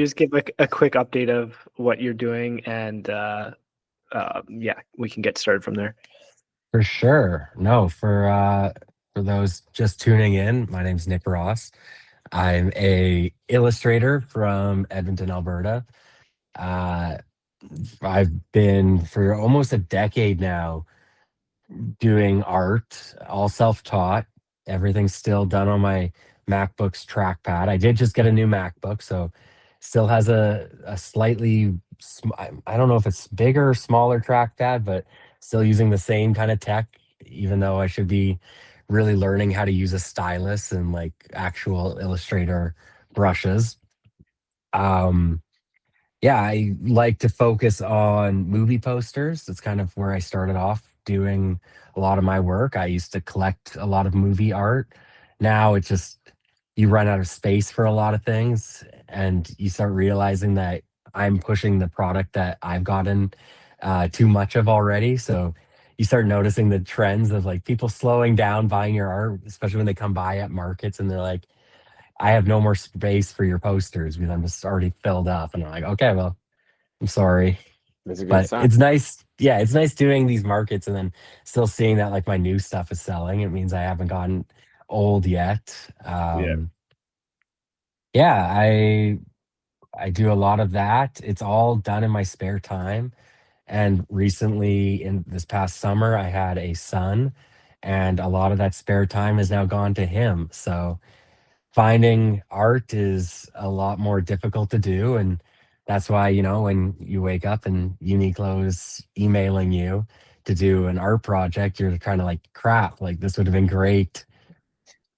Just give a quick update of what you're doing, and yeah, we can get started from there. For sure. No, for those just tuning in, my name's Nick Ross. I'm a illustrator from Edmonton, Alberta. Uh, I've been for almost a decade now doing art, all self-taught. Everything's still done on my MacBook's trackpad. I did just get a new MacBook, so still has a slightly I don't know if it's bigger or smaller trackpad, but still using the same kind of tech, even though I should be really learning how to use a stylus and like actual Illustrator brushes. Um, yeah, I like to focus on movie posters. That's kind of where I started off doing a lot of my work. I used to collect a lot of movie art. Now it's just you run out of space for a lot of things, and you start realizing that I'm pushing the product that I've gotten too much of already. So you start noticing the trends of like people slowing down buying your art, especially when they come by at markets and they're like, I have no more space for your posters because I'm just already filled up. And I'm like, okay, well, I'm sorry. That's a good But sign. it's nice. Yeah, it's nice doing these markets and then still seeing that like my new stuff is selling. It means I haven't gotten old yet. Yeah. Yeah, I do a lot of that. It's all done in my spare time. And recently in this past summer, I had a son, and a lot of that spare time has now gone to him. So finding art is a lot more difficult to do, and that's why when you wake up and Uniqlo is emailing you to do an art project, you're kind of like, crap, like this would have been great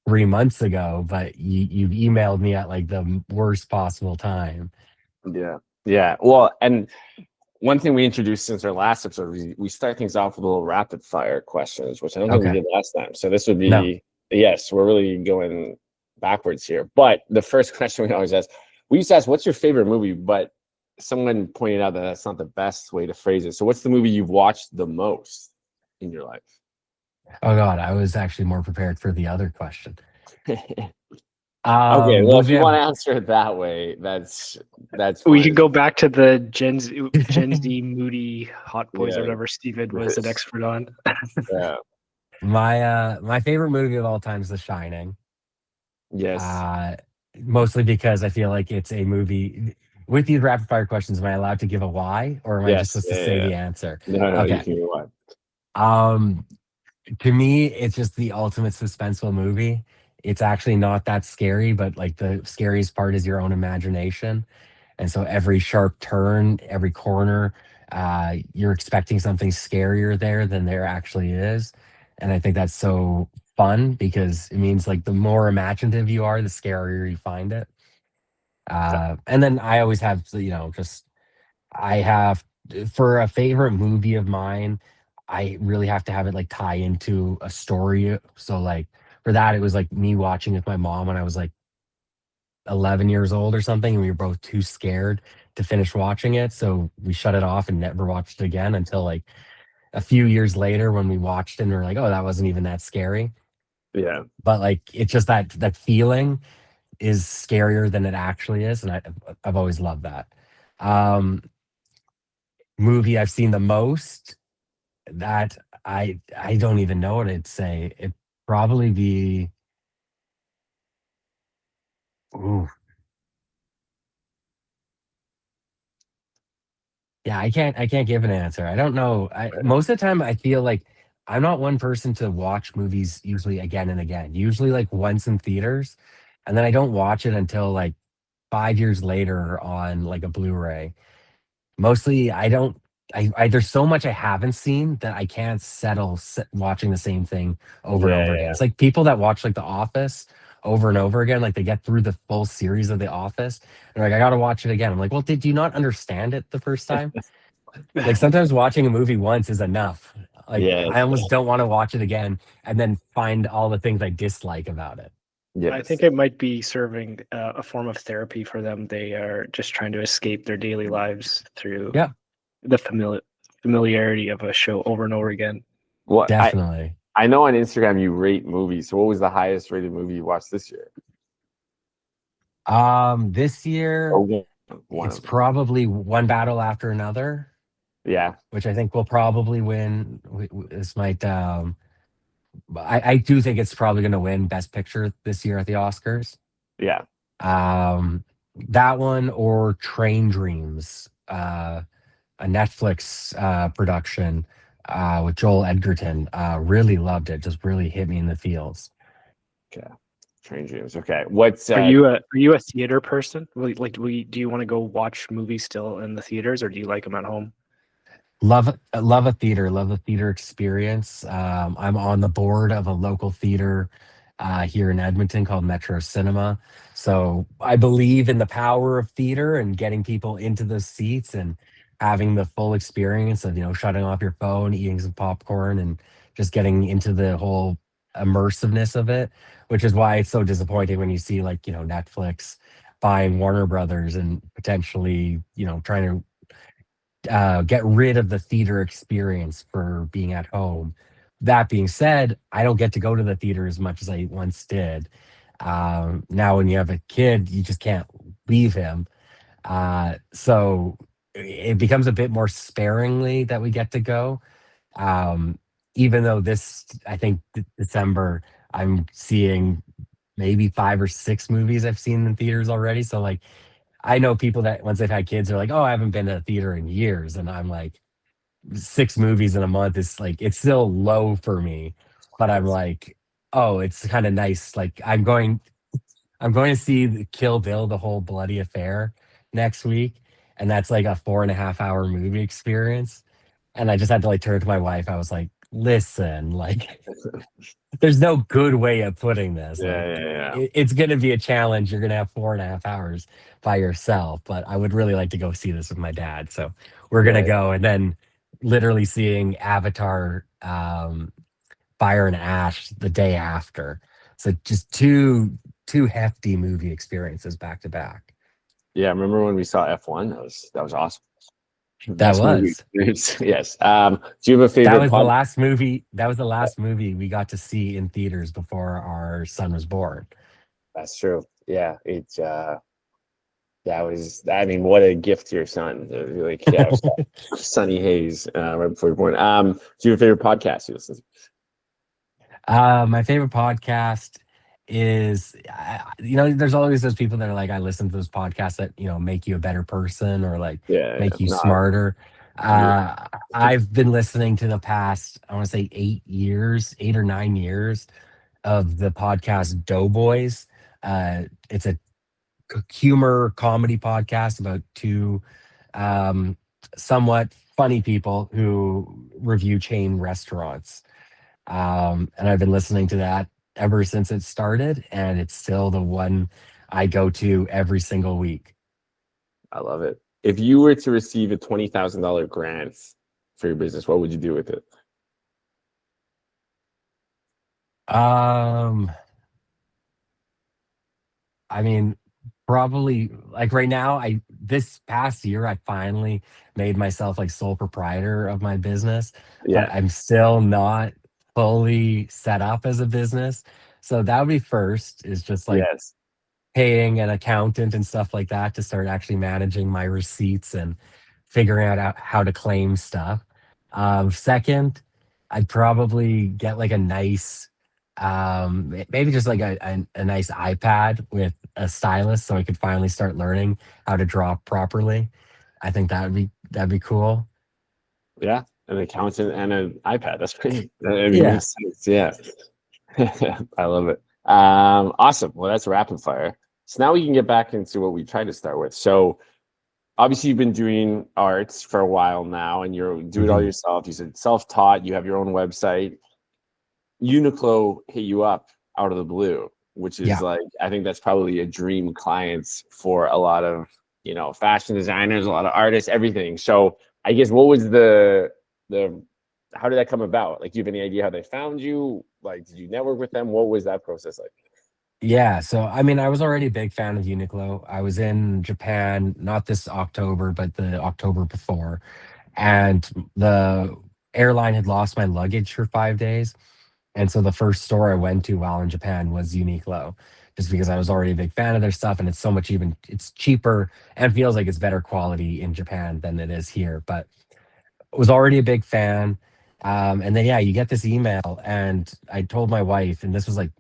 3 months ago, but you've emailed me at like the worst possible time. Yeah. Yeah. Well, and one thing we introduced since our last episode, we start things off with a little rapid fire questions, which I don't think we Okay. did last time. So this would No. be, yes, we're really going backwards here. But the first question we always ask, we used to ask, what's your favorite movie? But someone pointed out that that's not the best way to phrase it. So what's the movie you've watched the most in your life? Oh God, I was actually more prepared for the other question. Okay, well, if Movie you want I've to answer it that way, that's We fine. could go back to the Gen Z Moody Hot Boys or Yeah, whatever Steven was an expert on. yeah, my favorite movie of all time is The Shining. yes. Uh, Mostly because I feel like it's a movie. With these rapid fire questions, am I allowed to give a why, or am I just Yes. supposed to Yeah, say yeah. the answer? No, you Okay. can go on. Um, to me, it's just the ultimate suspenseful movie. It's actually not that scary, but like the scariest part is your own imagination. And so every sharp turn, every corner, you're expecting something scarier there than there actually is. And I think that's so fun because it means like the more imaginative you are, the scarier you find it. And then I always have, just I have for a favorite movie of mine, I really have to have it like tie into a story. So like for that, it was like me watching with my mom when I was like 11 years old or something, and we were both too scared to finish watching it. So we shut it off and never watched it again until like a few years later when we watched it and we are like, oh, that wasn't even that scary. Yeah. But like it's just that feeling is scarier than it actually is. And I've always loved that. Um Movie I've seen the most, that I don't even know what I'd say. It'd probably be ooh, yeah, I can't give an answer. I don't know. Most of the time I feel like I'm not one person to watch movies usually again and again. Usually like once in theaters, and then I don't watch it until like 5 years later on like a Blu-ray. Mostly I don't I there's so much I haven't seen that I can't settle watching the same thing over and Yeah, over again. yeah. It's like people that watch like The Office over and over again, like they get through the full series of The Office and like I got to watch it again. I'm like, "Well, did you not understand it the first time?" Like sometimes watching a movie once is enough. Like Yes. I almost don't want to watch it again and then find all the things I dislike about it. I Yes. think it might be serving a form of therapy for them. They are just trying to escape their daily lives through Yeah, the familiarity of a show over and over again. Well, definitely. I know on Instagram you rate movies. So what was the highest rated movie you watched this year? This year Or One It's of them. probably One Battle After Another, Yeah, which I think will probably win. This might. I do think it's probably going to win Best Picture this year at the Oscars. yeah. Um, that one or Train Dreams, a Netflix production with Joel Edgerton. Really loved it. Just really hit me in the feels. Okay. Train Dreams. Okay. What's Are you a theater person? Do you want to go watch movies still in the theaters, or do you like them at home? Love love the theater experience. I'm on the board of a local theater here in Edmonton called Metro Cinema. So I believe in the power of theater and getting people into the seats and having the full experience of, shutting off your phone, eating some popcorn, and just getting into the whole immersiveness of it, which is why it's so disappointing when you see like, Netflix buying Warner Brothers and potentially, trying to get rid of the theater experience for being at home. That being said, I don't get to go to the theater as much as I once did. Now, when you have a kid, you just can't leave him. So it becomes a bit more sparingly that we get to go. Um, Even though I think December, I'm seeing maybe 5 or 6 movies I've seen in theaters already. So like I know people that once they've had kids are like, oh, I haven't been to a theater in years. And I'm like, 6 movies in a month is like, it's still low for me. But I'm like, oh, it's kind of nice. Like I'm going to see Kill Bill, the whole bloody affair next week. And that's like a 4.5 hour movie experience. And I just had to like turn to my wife. I was like, listen, like there's no good way of putting this. Yeah, Like, yeah, yeah. it's going to be a challenge. You're going to have 4.5 hours by yourself, but I would really like to go see this with my dad. So we're going to Yeah, go, and then literally seeing Avatar, Fire and Ash the day after. So just two hefty movie experiences back to back. yeah. Remember when we saw F1? That was awesome. That Best movie was experience. Yes. Do you have a that favorite was the pod? last movie. That was the last movie we got to see in theaters before our son was born. That's true. Yeah. That was, I mean, what a gift to your son. Like, yeah, Sunny Hayes, right before you're born. Do you have a favorite podcast you listen to? My favorite podcast is, there's always those people that are like, I listen to those podcasts that, make you a better person or like Yeah, yeah. make you No, smarter. you're Uh, I've been listening to the past, I want to say 8 years, 8 or 9 years of the podcast Doughboys. It's a humor comedy podcast about two um, somewhat funny people who review chain restaurants. And I've been listening to that ever since it started, and it's still the one I go to every single week. I love it. If you were to receive a $20,000 grant for your business, what would you do with it? Um, I mean, probably like right now, this past year I finally made myself like sole proprietor of my business, but Yeah. I'm still not fully set up as a business. So that would be first, is just like Yes. paying an accountant and stuff like that to start actually managing my receipts and figuring out how to claim stuff. Second, I'd probably get like a nice, maybe just like a nice iPad with a stylus so I could finally start learning how to draw properly. I think that'd be cool. Yeah. An accountant and an iPad. That's pretty, I mean, Yeah. makes sense. Yeah. I love it. Awesome. Well, that's rapid fire. So now we can get back into what we tried to start with. So obviously you've been doing arts for a while now and you're doing it all Mhm. yourself. You said self-taught, you have your own website. Uniqlo hit you up out of the blue, which is Yeah. like, I think that's probably a dream clients for a lot of, fashion designers, a lot of artists, everything. So I guess what was the how did that come about? Like, do you have any idea how they found you? Like, did you network with them? What was that process like? Yeah, so I mean, I was already a big fan of Uniqlo. I was in Japan, not this October, but the October before, and the airline had lost my luggage for 5 days. And so the first store I went to while in Japan was Uniqlo. just because I was already a big fan of their stuff, and it's cheaper and feels like it's better quality in Japan than it is here. But was already a big fan. And then yeah, you get this email, and I told my wife, and this was like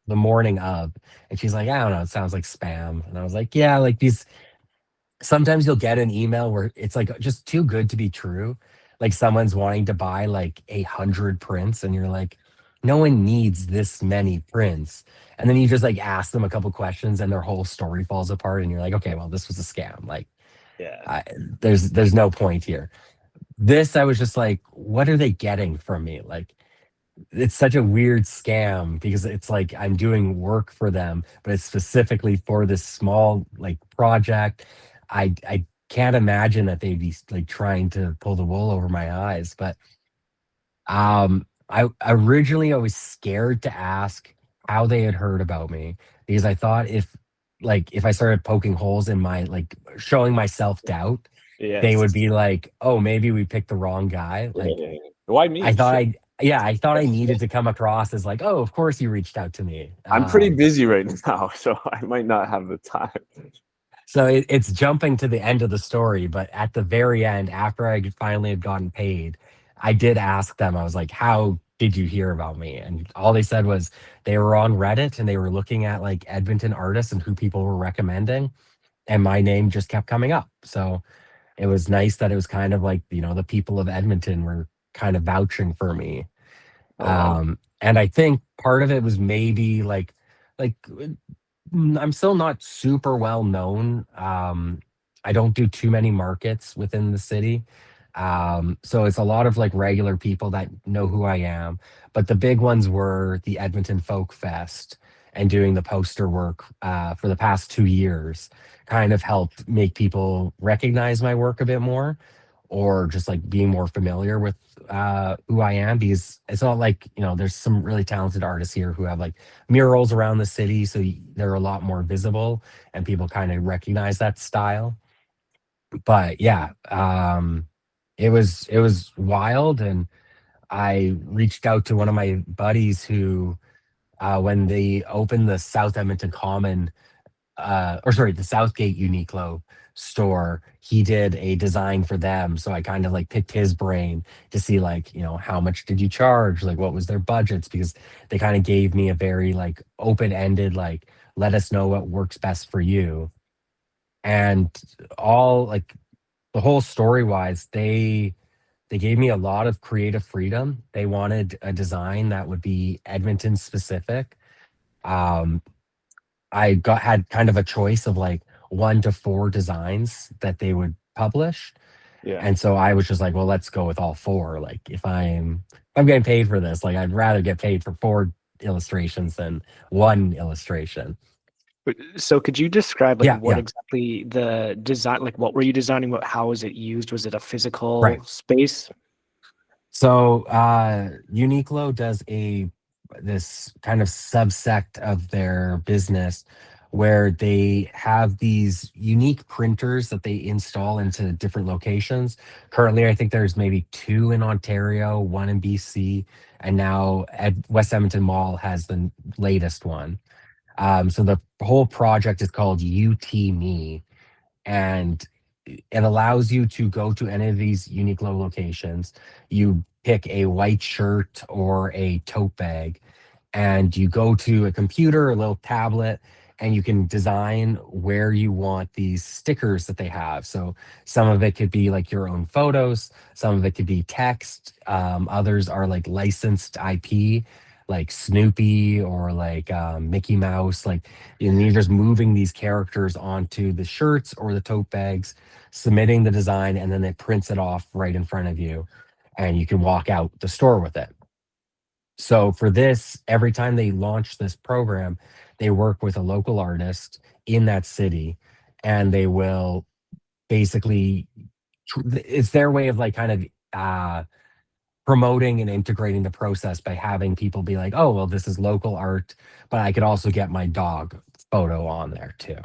the morning of, and she's like, I don't know, it sounds like spam. And I was like, yeah, like these sometimes you'll get an email where it's like just too good to be true. Like someone's wanting to buy like 100 prints, and you're like, no one needs this many prints. And then you just like ask them a couple questions, and their whole story falls apart, and you're like, okay, well, this was a scam. Like, Yeah. I, there's no point here. This, I was just like, what are they getting from me? Like, it's such a weird scam because it's like I'm doing work for them, but it's specifically for this small like project. I can't imagine that they'd be like trying to pull the wool over my eyes. But I originally I was scared to ask how they had heard about me, because I thought if I started poking holes in my like showing my self-doubt, they would Yes. be like, oh, maybe we picked the wrong guy. Like, Yeah. Why me? I thought I needed to come across as like, oh, of course you reached out to me. I'm pretty busy right now, so I might not have the time. So it's jumping to the end of the story, but at the very end, after I finally had gotten paid, I did ask them, I was like, how did you hear about me? And all they said was they were on Reddit, and they were looking at like Edmonton artists and who people were recommending. And my name just kept coming up. So it was nice that it was kind of like, the people of Edmonton were kind of vouching for me. Oh wow. And I think part of it was maybe like I'm still not super well known. I don't do too many markets within the city. So it's a lot of like regular people that know who I am. But the big ones were the Edmonton Folk Fest and doing the poster work for the past 2 years kind of helped make people recognize my work a bit more, or just like being more familiar with who I am, because it's not like, there's some really talented artists here who have like murals around the city. So they're a lot more visible, and people kind of recognize that style. But yeah, it was wild. And I reached out to one of my buddies who, when they opened the South Edmonton Common, or sorry, the Southgate Uniqlo store, he did a design for them. So I kind of like picked his brain to see like, how much did you charge? Like, what was their budgets? Because they kind of gave me a very like open-ended, like, let us know what works best for you. And all like the whole story wise, they gave me a lot of creative freedom. They wanted a design that would be Edmonton specific. Um, I had kind of a choice of like 1 to 4 designs that they would publish. Yeah. And so I was just like, well, let's go with all 4. Like if I'm getting paid for this, like I'd rather get paid for 4 illustrations than 1 illustration. So could you describe like Yeah, what yeah. exactly the design, like what were you designing? How was it used? Was it a Right. physical space? So Uniqlo does this kind of subsect of their business where they have these unique printers that they install into different locations. Currently, I think there's maybe 2 in Ontario, 1 in BC, and now at West Edmonton Mall has the latest one. So the whole project is called UT and it allows you to go to any of these Uniqlo locations. You pick a white shirt or a tote bag, and you go to a computer, a little tablet, and you can design where you want these stickers that they have. So some of it could be like your own photos, some of it could be text, others are like licensed IP, like Snoopy or like Mickey Mouse. Like, and you're just moving these characters onto the shirts or the tote bags, submitting the design, and then it prints it off right in front of you, and you can walk out the store with it. So for this, every time they launch this program, they work with a local artist in that city, and they will basically, it's their way of like kind of promoting and integrating the process by having people be like, oh, well, this is local art, but I could also get my dog photo on there too.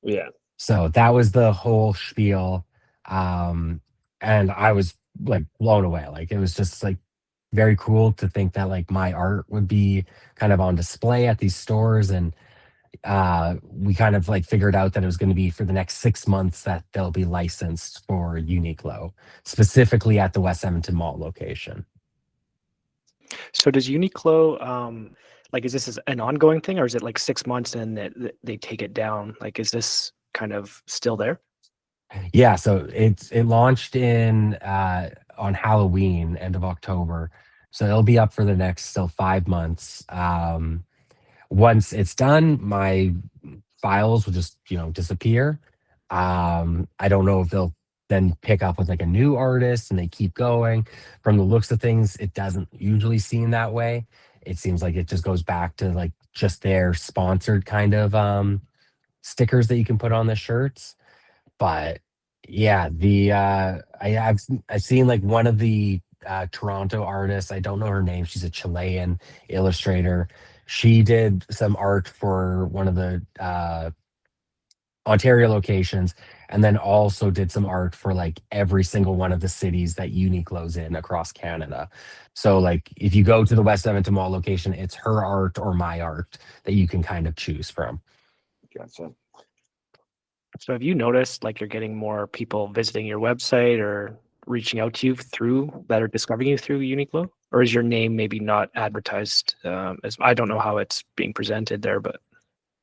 Yeah. So that was the whole spiel. And I was like blown away. Like, it was just like very cool to think that like my art would be kind of on display at these stores. And we kind of like figured out that it was going to be for the next 6 months that they'll be licensed for Uniqlo, specifically at the West Edmonton Mall location. So does Uniqlo, like, is this an ongoing thing, or is it like 6 months and they take it down? Like, is this kind of still there? Yeah, so it launched in on Halloween, end of October. So it'll be up for the next still 5 months. Once it's done, my files will just disappear. I don't know if they'll then pick up with like a new artist and they keep going. From the looks of things, it doesn't usually seem that way. It seems like it just goes back to like just their sponsored kind of stickers that you can put on the shirts. But yeah, I've seen like one of the Toronto artists. I don't know her name. She's a Chilean illustrator. She did some art for one of the Ontario locations, and then also did some art for like every single one of the cities that Uniqlo's in across Canada. So like if you go to the West Edmonton Mall location, it's her art or my art that you can kind of choose from. Gotcha. So have you noticed like you're getting more people visiting your website or reaching out to you through that, are discovering you through Uniqlo? Or is your name maybe not advertised as, I don't know how it's being presented there, but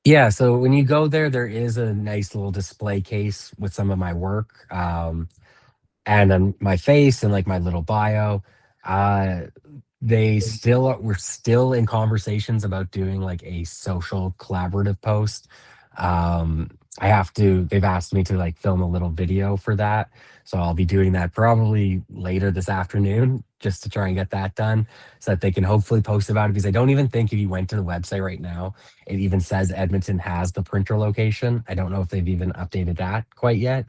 Yeah, so when you go there, there is a nice little display case with some of my work, and then my face and like my little bio. Uh, we're still in conversations about doing like a social collaborative post. They've asked me to like film a little video for that. So I'll be doing that probably later this afternoon just to try and get that done so that they can hopefully post about it. Because I don't even think if you went to the website right now, it even says Edmonton has the printer location. I don't know if they've even updated that quite yet.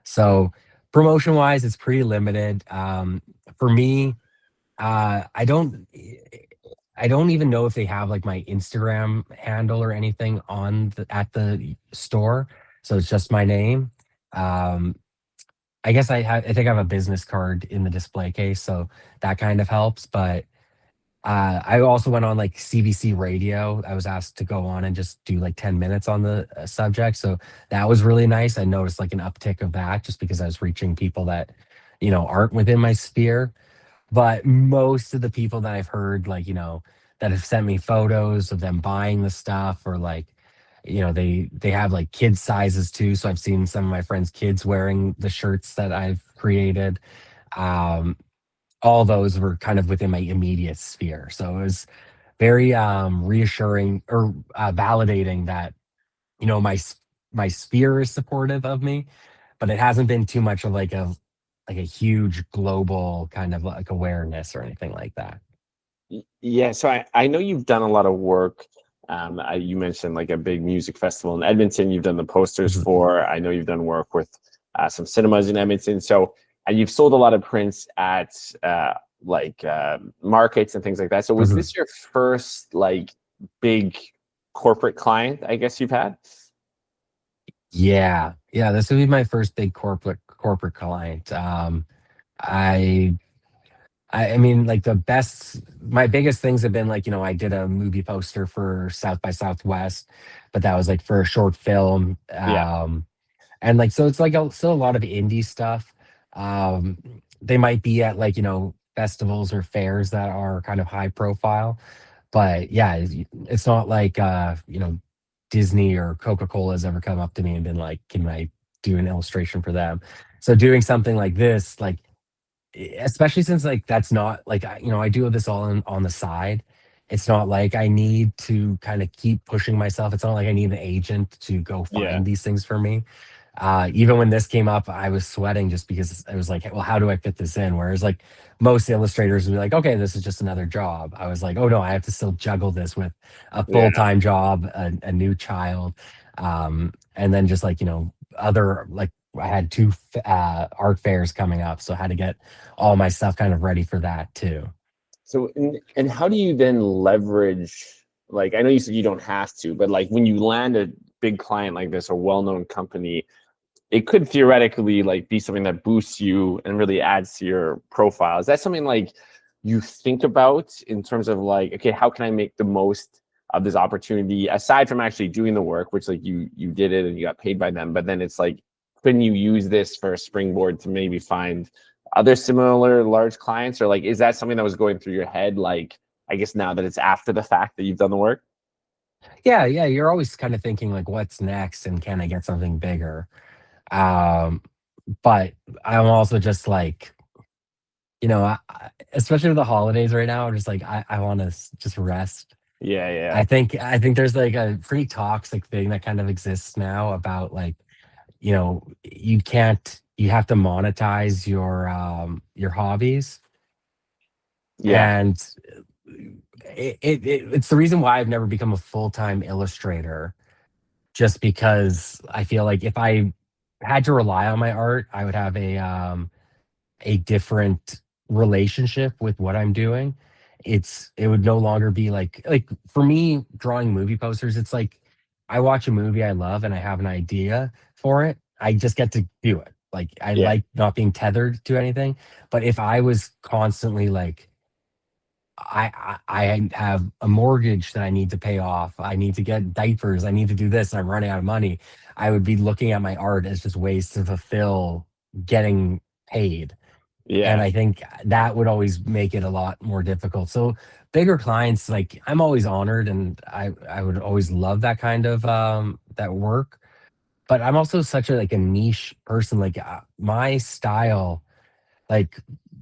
So promotion wise, it's pretty limited. For me, I don't even know if they have like my Instagram handle or anything at the store. So it's just my name. Um, I guess I think I have a business card in the display case, so that kind of helps. But I also went on like CBC radio. I was asked to go on and just do like 10 minutes on the subject. So that was really nice. I noticed like an uptick of that just because I was reaching people that, aren't within my sphere. But most of the people that I've heard, like, that have sent me photos of them buying the stuff, or like, they have like kid sizes too. So I've seen some of my friends' kids wearing the shirts that I've created. Um, all those were kind of within my immediate sphere. So it was very reassuring or validating that, my sphere is supportive of me, but it hasn't been too much of like a huge global kind of like awareness or anything like that. Yeah, so I know you've done a lot of work. You mentioned like a big music festival in Edmonton. You've done the posters Mhm. for. I know you've done work with some cinemas in Edmonton. So, and you've sold a lot of prints at markets and things like that. So, was Mhm. this your first like big corporate client, I guess you've had? Yeah, this would be my first big corporate client. I I mean, like my biggest things have been like, I did a movie poster for South by Southwest, but that was like for a short film. Yeah, And like, so it's like still a lot of indie stuff. Um, they might be at like, festivals or fairs that are kind of high profile, but yeah, it's not like, Disney or Coca-Cola has ever come up to me and been like, can I do an illustration for them? So doing something like this, like, especially since like that's not like I do this all on the side. It's not like I need to kind of keep pushing myself. It's not like I need an agent to go yeah, find these things for me. Even when this came up, I was sweating just because I was like, well, how do I fit this in? Whereas like most illustrators would be like, okay, this is just another job. I was like, oh no, I have to still juggle this with a yeah. full-time job, a new child, and then just like other like I had two art fairs coming up, so I had to get all my stuff kind of ready for that too. So, and how do you then leverage? Like, I know you said you don't have to, but like when you land a big client like this, a well-known company, it could theoretically like be something that boosts you and really adds to your profile. Is that something like you think about in terms of like, okay, how can I make the most of this opportunity aside from actually doing the work, which like you did it and you got paid by them, but then it's like, couldn't you use this for a springboard to maybe find other similar large clients? Or like, is that something that was going through your head, like, I guess now that it's after the fact that you've done the work? Yeah, yeah, you're always kind of thinking like, what's next, and can I get something bigger? Um, but I'm also just like, especially with the holidays right now, I'm just like, I want to just rest. Yeah, yeah, I think there's like a pretty toxic thing that kind of exists now about like, you have to monetize your hobbies. yeah, And it's the reason why I've never become a full-time illustrator, just because I feel like if I had to rely on my art, I would have a different relationship with what I'm doing. It would no longer be like for me drawing movie posters, it's like I watch a movie I love and I have an idea for it. I just get to do it. Like I yeah, like not being tethered to anything. But if I was constantly like I have a mortgage that I need to pay off. I need to get diapers. I need to do this. And I'm running out of money. I would be looking at my art as just ways to fulfill getting paid. And yeah, I think that would always make it a lot more difficult. So bigger clients, like I'm always honored, and I would always love that kind of that work. But I'm also such a like a niche person. Like my style, like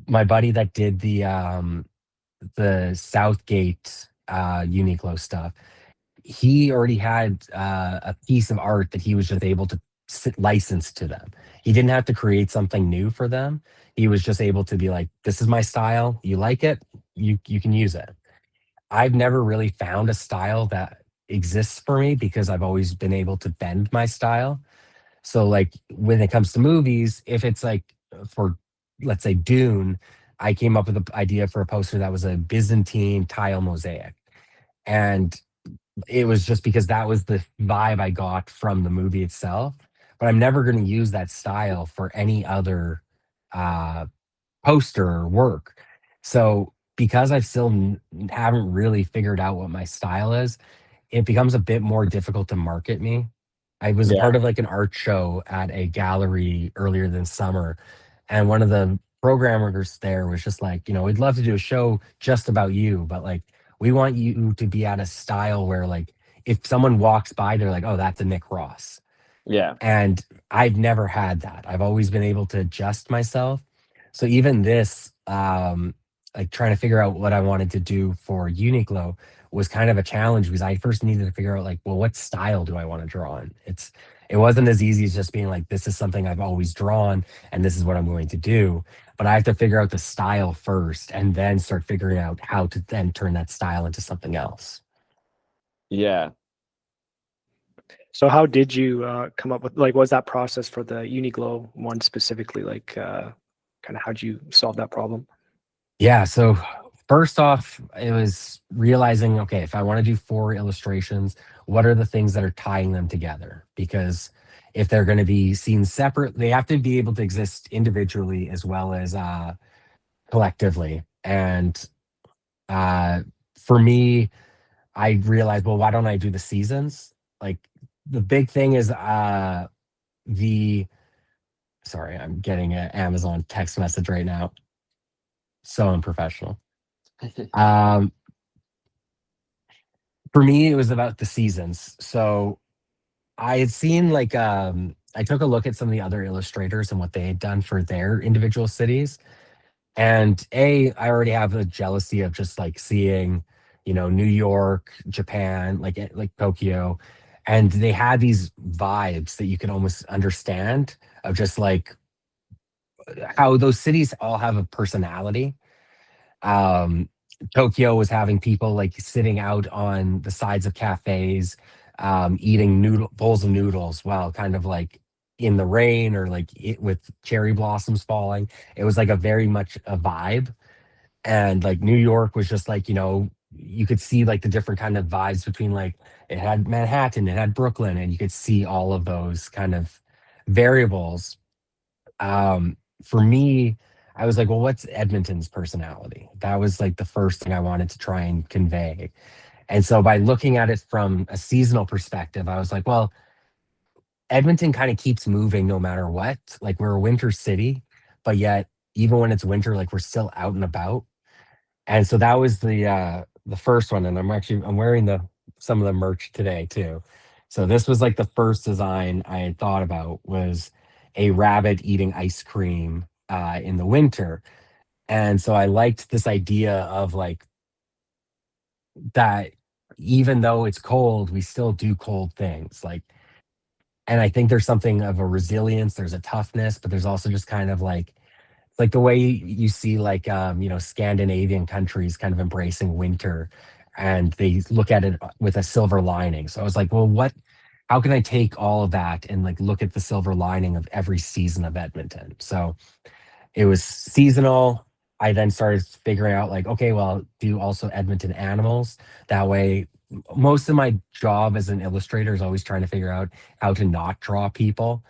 my buddy that did the Southgate Uniqlo stuff, he already had a piece of art that he was just able to license to them. He didn't have to create something new for them. He was just able to be like, "This is my style. You like it? You can use it." I've never really found a style that exists for me because I've always been able to bend my style. So like when it comes to movies, if it's like for let's say Dune, I came up with an idea for a poster that was a Byzantine tile mosaic. And it was just because that was the vibe I got from the movie itself. But I'm never going to use that style for any other uh, poster or work. So because I still haven't really figured out what my style is, it becomes a bit more difficult to market me. I was a yeah, part of like an art show at a gallery earlier this summer, and one of the programmers there was just like, we'd love to do a show just about you, but like we want you to be at a style where like if someone walks by, they're like, oh, that's a Nick Ross. yeah, And I've never had that. I've always been able to adjust myself. So even this, like trying to figure out what I wanted to do for Uniqlo was kind of a challenge because I first needed to figure out like, well, what style do I want to draw in? It wasn't as easy as just being like, this is something I've always drawn and this is what I'm going to do. But I have to figure out the style first and then start figuring out how to then turn that style into something else. yeah. So how did you come up with, like, what was that process for the Uniqlo one specifically? Like, kind of how'd you solve that problem? Yeah. So first off, it was realizing, okay, if I want to do 4 illustrations, what are the things that are tying them together? Because if they're going to be seen separate, they have to be able to exist individually as well as collectively. And uh, for me, I realized, well, why don't I do the seasons? Like the big thing is the sorry, I'm getting an Amazon text message right now. So unprofessional. Um, for me, it was about the seasons. So I had seen like I took a look at some of the other illustrators and what they had done for their individual cities. And I already have a jealousy of just like seeing, New York, Japan, like Tokyo. And they had these vibes that you can almost understand of just like how those cities all have a personality. um Tokyo was having people like sitting out on the sides of cafes, eating noodle bowls of noodles while kind of like in the rain or like with cherry blossoms falling. It was like a very much a vibe. And like New York was just like, you could see like the different kind of vibes between like it had Manhattan, it had Brooklyn, and you could see all of those kind of variables. For me, I was like, well, what's Edmonton's personality? That was like the first thing I wanted to try and convey. And so by looking at it from a seasonal perspective, I was like, well, Edmonton kind of keeps moving no matter what. Like we're a winter city, but yet even when it's winter, like we're still out and about. And so that was the first one. And I'm wearing the some of the merch today too. So this was like the first design I had thought about was a rabbit eating ice cream in the winter. And so I liked this idea of like that even though it's cold, we still do cold things. Like, and I think there's something of a resilience, there's a toughness, but there's also just kind of like the way you see like Scandinavian countries kind of embracing winter and they look at it with a silver lining. So I was like, well, how can I take all of that and like look at the silver lining of every season of Edmonton? So it was seasonal. I then started figuring out like, okay, well, I'll do also Edmonton animals. That way, most of my job as an illustrator is always trying to figure out how to not draw people.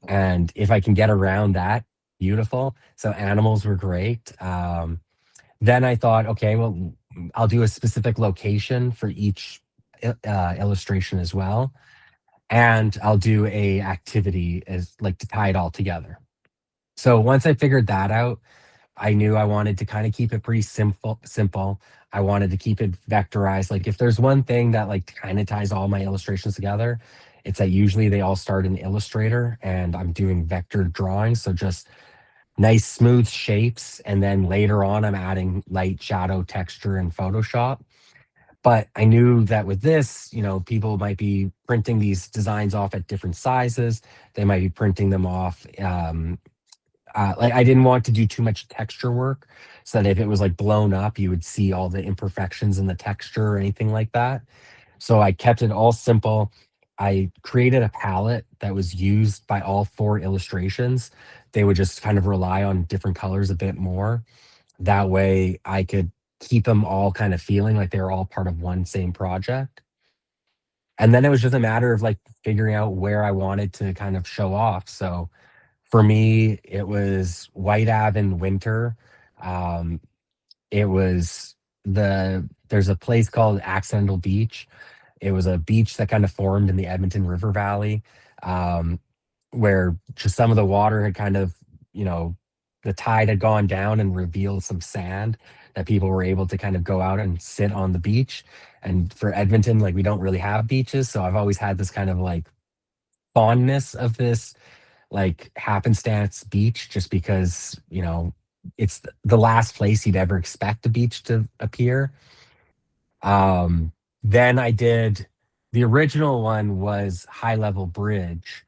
And if I can get around that, beautiful. So animals were great. Then I thought, okay, well, I'll do a specific location for each illustration as well. And I'll do a activity as like to tie it all together. So once I figured that out, I knew I wanted to kind of keep it pretty simple. I wanted to keep it vectorized. Like if there's one thing that like kind of ties all my illustrations together, it's that usually they all start in Illustrator and I'm doing vector drawings. So just nice smooth shapes. And then later on, I'm adding light, shadow, texture, and Photoshop. But I knew that with this, people might be printing these designs off at different sizes. They might be printing them off like I didn't want to do too much texture work so that if it was like blown up, you would see all the imperfections in the texture or anything like that. So I kept it all simple. I created a palette that was used by all 4 illustrations. They would just kind of rely on different colors a bit more. That way I could keep them all kind of feeling like they were all part of one same project. And then it was just a matter of like figuring out where I wanted to kind of show off. So for me, it was White Ave in winter. Um, it was there's a place called Accidental Beach. It was a beach that kind of formed in the Edmonton River Valley, um, where just some of the water had kind of, the tide had gone down and revealed some sand that people were able to kind of go out and sit on the beach. And for Edmonton, like we don't really have beaches, so I've always had this kind of like fondness of this like happenstance beach just because it's the last place you'd ever expect a beach to appear. Then I did the original one was High Level Bridge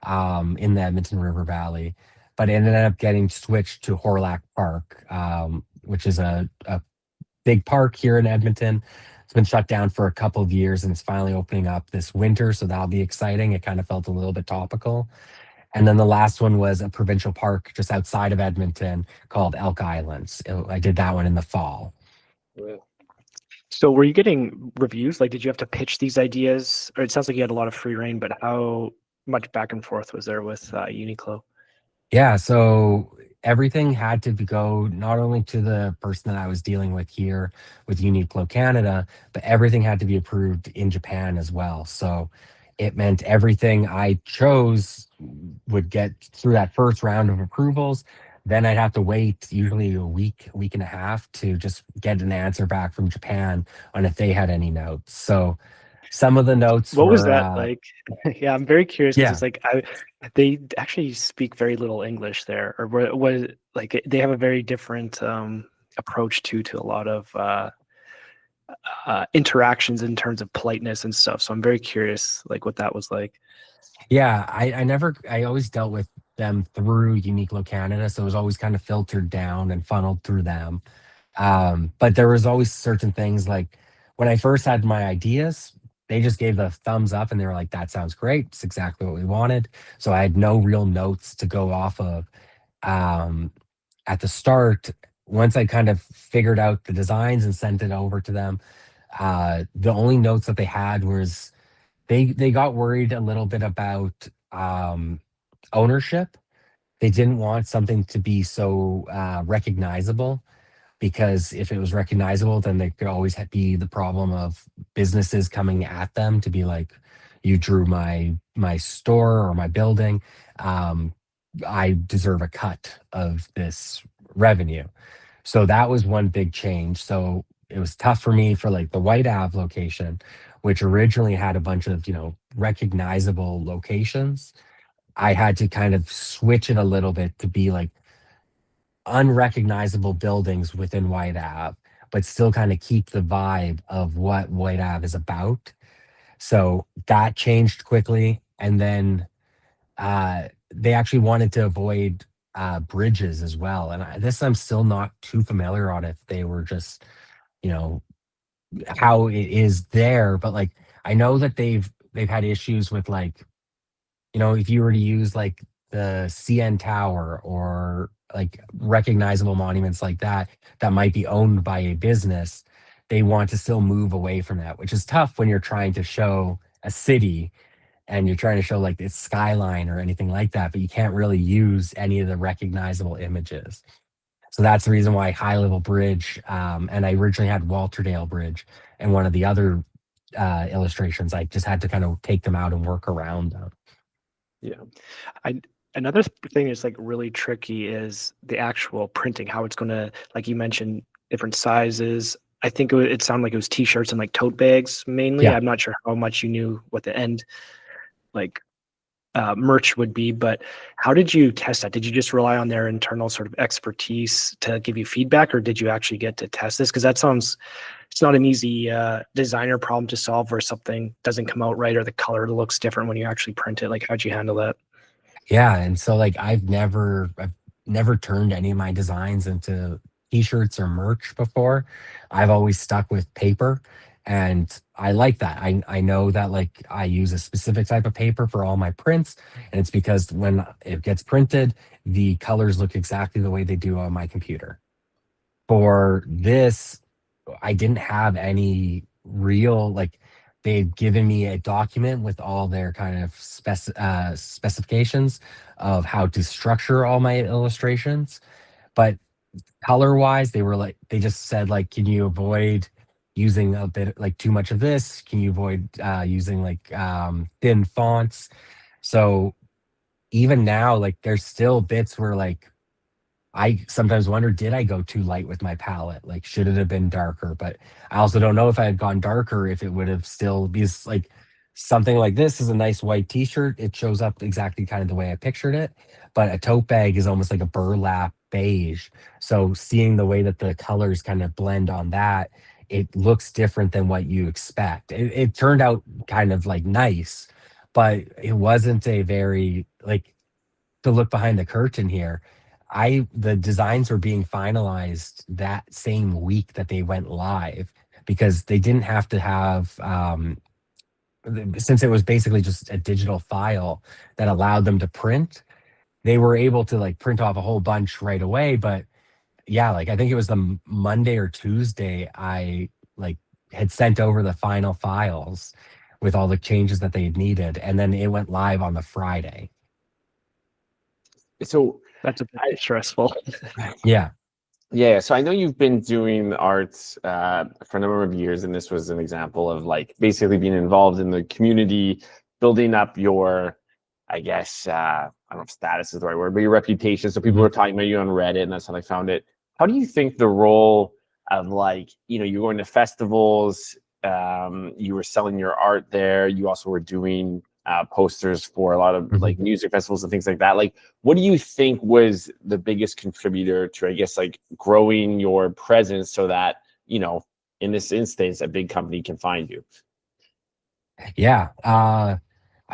in the Edmonton River Valley, but it ended up getting switched to Horlack Park, which is a big park here in Edmonton. It's been shut down for a couple of years and it's finally opening up this winter, so that'll be exciting. It kind of felt a little bit topical. And then the last one was a provincial park just outside of Edmonton called Elk Islands. I did that one in the fall. So were you getting reviews? Like, did you have to pitch these ideas? Or it sounds like you had a lot of free reign, but how much back and forth was there with Uniqlo? Yeah, so everything had to go not only to the person that I was dealing with here with Uniqlo Canada, but everything had to be approved in Japan as well. So it meant everything I chose would get through that first round of approvals. Then I'd have to wait usually a week and a half to just get an answer back from Japan on if they had any notes. So some of the notes What was were, that like? Yeah, I'm very curious because yeah, it's like they actually speak very little English there, or was like they have a very different approach to a lot of interactions in terms of politeness and stuff. So I'm very curious, like what that was like. yeah, I always dealt with them through Uniqlo Canada, so it was always kind of filtered down and funneled through them. But there was always certain things like when I first had my ideas, they just gave the thumbs up and they were like, that sounds great. It's exactly what we wanted. So I had no real notes to go off of. Um, at the start, once I kind of figured out the designs and sent it over to them, the only notes that they had was they got worried a little bit about ownership. They didn't want something to be so recognizable. because if it was recognizable, then there could always be the problem of businesses coming at them to be like, you drew my store or my building. Um, I deserve a cut of this revenue. So that was one big change. So it was tough for me for like the White Ave location, which originally had a bunch of, recognizable locations. I had to kind of switch it a little bit to be like unrecognizable buildings within White Ave, but still kind of keep the vibe of what White Ave is about. So that changed quickly. And then they actually wanted to avoid bridges as well. And this I'm still not too familiar on if they were just, you know, how it is there. But like I know that they've had issues with like, if you were to use like the CN Tower or like recognizable monuments like that, that might be owned by a business, they want to still move away from that, which is tough when you're trying to show a city and you're trying to show like its skyline or anything like that, but you can't really use any of the recognizable images. So that's the reason why High Level Bridge, and I originally had Walterdale Bridge and one of the other illustrations, I just had to kind of take them out and work around them. Yeah. Another thing that's like really tricky is the actual printing, how it's going to, like you mentioned, different sizes. I think it sounded like it was t-shirts and like tote bags mainly. Yeah. I'm not sure how much you knew what the end like merch would be, but how did you test that? Did you just rely on their internal sort of expertise to give you feedback, or did you actually get to test this? Because it's not an easy designer problem to solve where something doesn't come out right or the color looks different when you actually print it. Like, how'd you handle that? Yeah, and so like I've never turned any of my designs into t-shirts or merch before. I've always stuck with paper, and I like that. I know that like I use a specific type of paper for all my prints, and it's because when it gets printed, the colors look exactly the way they do on my computer. For this, I didn't have any real like they'd given me a document with all their kind of specifications of how to structure all my illustrations, but color wise they were like they just said like, can you avoid using a bit like too much of this, can you avoid using like thin fonts. So even now like there's still bits where like I sometimes wonder, did I go too light with my palette? Like, should it have been darker? But I also don't know if I had gone darker, if it would have still because like something like this is a nice white t-shirt. It shows up exactly kind of the way I pictured it. But a tote bag is almost like a burlap beige. So seeing the way that the colors kind of blend on that, it looks different than what you expect. It turned out kind of like nice, but it wasn't a very like to look behind the curtain here. The designs were being finalized that same week that they went live because they didn't have to have since it was basically just a digital file that allowed them to print, they were able to like print off a whole bunch right away. But yeah, like I think it was the Monday or Tuesday I like had sent over the final files with all the changes that they had needed, and then it went live on the Friday. So That's a bit stressful. Yeah. yeah, so I know you've been doing arts for a number of years, and this was an example of like basically being involved in the community, building up your, I guess, I don't know if status is the right word, but your reputation. So people were talking about you on Reddit, and that's how they found it. How do you think the role of like, you're going to festivals, you were selling your art there, you also were doing posters for a lot of like music festivals and things like that. Like, what do you think was the biggest contributor to, I guess, like growing your presence so that, in this instance, a big company can find you? Yeah. I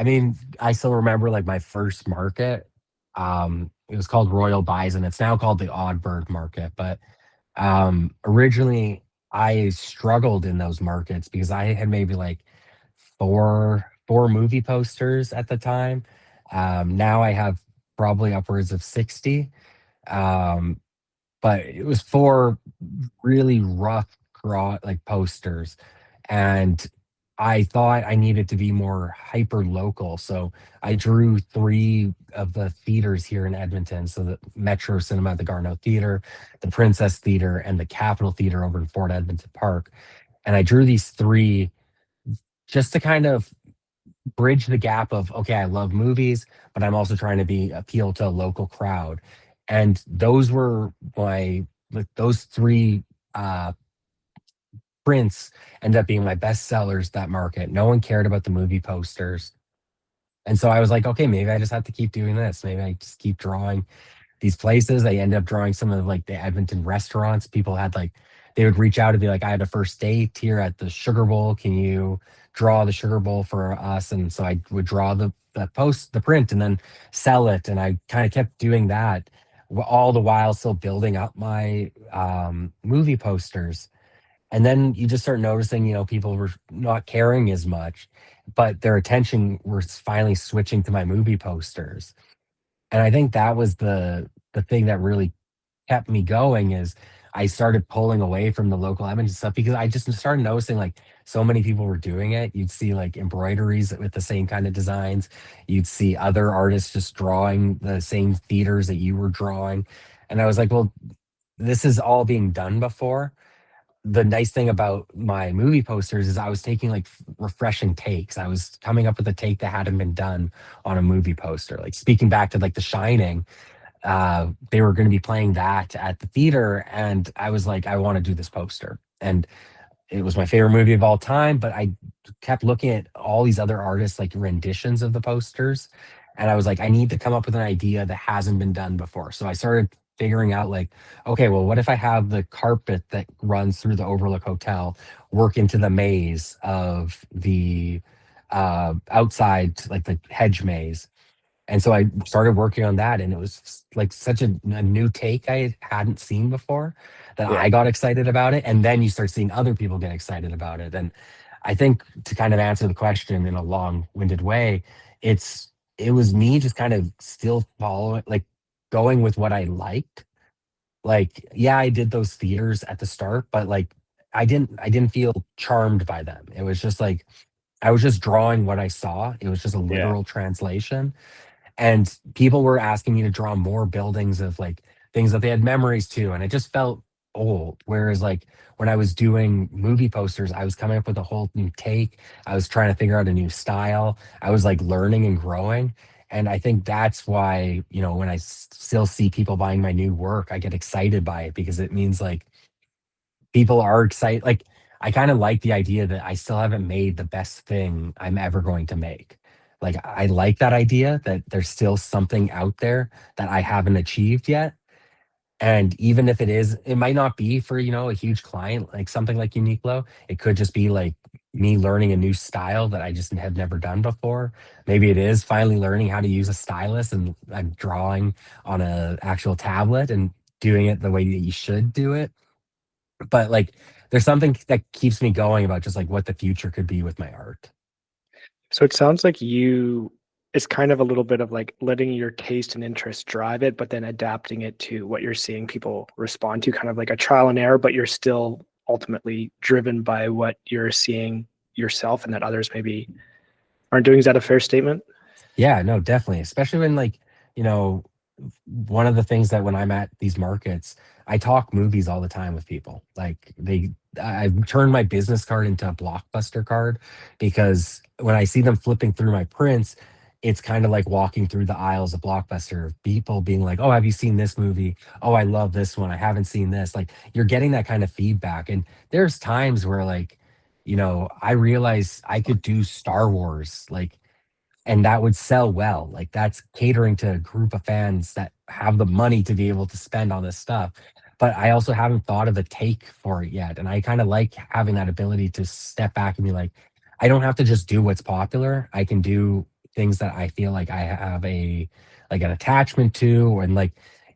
mean, I still remember like my first market. It was called Royal Bison. It's now called the Odd Bird Market. But originally I struggled in those markets because I had maybe like four movie posters at the time. Now I have probably upwards of 60. Um, but it was four really rough like posters. And I thought I needed to be more hyper local. So I drew three of the theaters here in Edmonton. So the Metro Cinema, the Garneau Theater, the Princess Theater, and the Capitol Theater over in Fort Edmonton Park. And I drew these three just to kind of bridge the gap of, okay, I love movies, but I'm also trying to be appeal to a local crowd. And those were those three uh prints ended up being my best sellers that market. No one cared about the movie posters. And so I was like, okay, maybe I just have to keep doing this. Maybe I just keep drawing these places. I ended up drawing some of like the Edmonton restaurants. People had like, they would reach out and be like, I had a first date here at the Sugar Bowl. Can you draw the Sugar Bowl for us? And so I would draw the print and then sell it. And I kind of kept doing that all the while still building up my movie posters. And then you just start noticing, people were not caring as much, but their attention was finally switching to my movie posters. And I think that was the thing that really kept me going is I started pulling away from the local Edmonton stuff because I just started noticing like so many people were doing it. You'd see like embroideries with the same kind of designs. You'd see other artists just drawing the same theaters that you were drawing. And I was like, well, this is all being done before. The nice thing about my movie posters is I was taking like refreshing takes. I was coming up with a take that hadn't been done on a movie poster. Like speaking back to like The Shining, they were going to be playing that at the theater, and I was like, I want to do this poster. And it was my favorite movie of all time, but I kept looking at all these other artists like renditions of the posters, and I was like, I need to come up with an idea that hasn't been done before. So I started figuring out like, okay, well, what if I have the carpet that runs through the Overlook Hotel work into the maze of the outside, like the hedge maze? And so I started working on that, and it was like such a new take I hadn't seen before that Yeah. I got excited about it. And then you start seeing other people get excited about it. And I think to kind of answer the question in a long-winded way, it was me just kind of still following, like going with what I liked. Like, yeah, I did those theaters at the start, but like I didn't feel charmed by them. It was just like I was just drawing what I saw. It was just a Yeah. literal translation, and people were asking me to draw more buildings of like things that they had memories to, and it just felt old. Whereas like when I was doing movie posters, I was coming up with a whole new take. I was trying to figure out a new style. I was like learning and growing. And I think that's why, when I still see people buying my new work, I get excited by it because it means like people are excited. Like I kind of like the idea that I still haven't made the best thing I'm ever going to make. Like I like that idea that there's still something out there that I haven't achieved yet. And even if it might not be for, a huge client, like something like Uniqlo. It could just be like me learning a new style that I just have never done before. Maybe it is finally learning how to use a stylus and I'm drawing on a actual tablet and doing it the way that you should do it. But like there's something that keeps me going about just like what the future could be with my art. So it sounds like it's kind of a little bit of like letting your taste and interest drive it, but then adapting it to what you're seeing people respond to, kind of like a trial and error, but you're still ultimately driven by what you're seeing yourself and that others maybe aren't doing. Is that a fair statement? Yeah, no, definitely. Especially when like, you know, one of the things that when I'm at these markets, I talk movies all the time with people. Like I've turned my business card into a Blockbuster card because when I see them flipping through my prints, it's kind of like walking through the aisles of Blockbuster, people being like, "Oh, have you seen this movie? Oh, I love this one. I haven't seen this." Like you're getting that kind of feedback. And there's times where like, I realize I could do Star Wars. Like and that would sell well. Like that's catering to a group of fans that have the money to be able to spend on this stuff. But I also haven't thought of a take for it yet. And I kind of like having that ability to step back and be like, I don't have to just do what's popular. I can do things that I feel like I have an attachment to. And like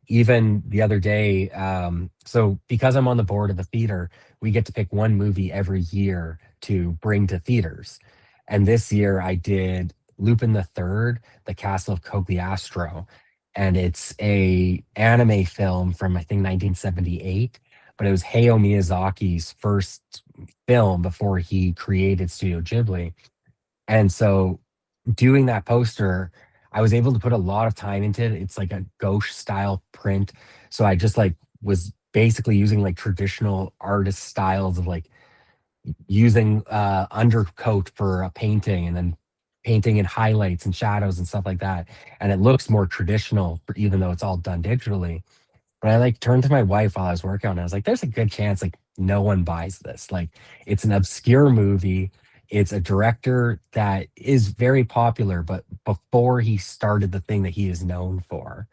even the other day, so because I'm on the board of the theater, we get to pick one movie every year to bring to theaters. And this year I did Lupin the Third, The Castle of Cagliostro, and it's a anime film from I think 1978. But it was Hayao Miyazaki's first film before he created Studio Ghibli. And so doing that poster, I was able to put a lot of time into it. It's like a gauche style print. So I just like was basically using like traditional artist styles of like using undercoat for a painting and then painting in highlights and shadows and stuff like that. And it looks more traditional, even though it's all done digitally. But I like turned to my wife while I was working on it. I was like, there's a good chance like no one buys this. Like it's an obscure movie. It's a director that is very popular, but before he started the thing that he is known for.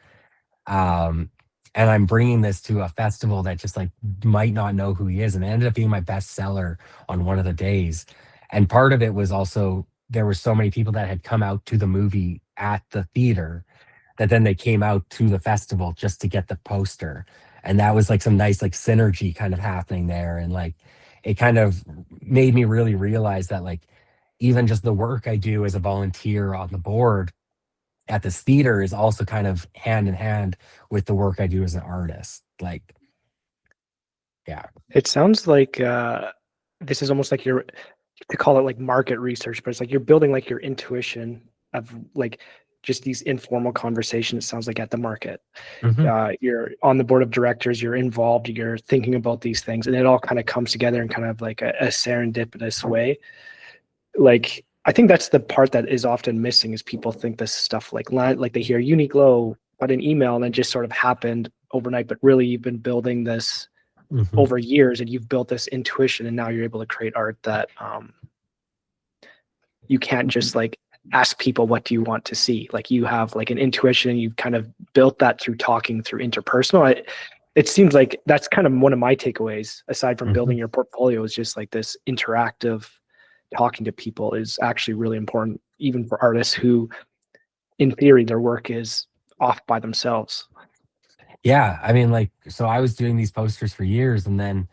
Um, and I'm bringing this to a festival that just like might not know who he is. And it ended up being my best seller on one of the days. And part of it was also there were so many people that had come out to the movie at the theater that then they came out to the festival just to get the poster. And that was like some nice like synergy kind of happening there. And like it kind of made me really realize that like even just the work I do as a volunteer on the board at this theater is also kind of hand in hand with the work I do as an artist. Like, yeah. It sounds like this is almost like you're to call it like market research, but it's like you're building like your intuition of like just these informal conversations. It sounds like at the market. You're on the board of directors, you're involved, you're thinking about these things, and it all kind of comes together in kind of like a serendipitous way. Like I think that's the part that is often missing is people think this stuff like they hear Uniqlo got an email and it just sort of happened overnight, but really you've been building this over years and you've built this intuition and now you're able to create art that you can't just like ask people what do you want to see. Like you have like an intuition and you've kind of built that through talking through interpersonal. It seems like that's kind of one of my takeaways aside from building your portfolio is just like this interactive talking to people is actually really important, even for artists who, in theory, their work is off by themselves. Yeah, I mean, like, so I was doing these posters for years, and then,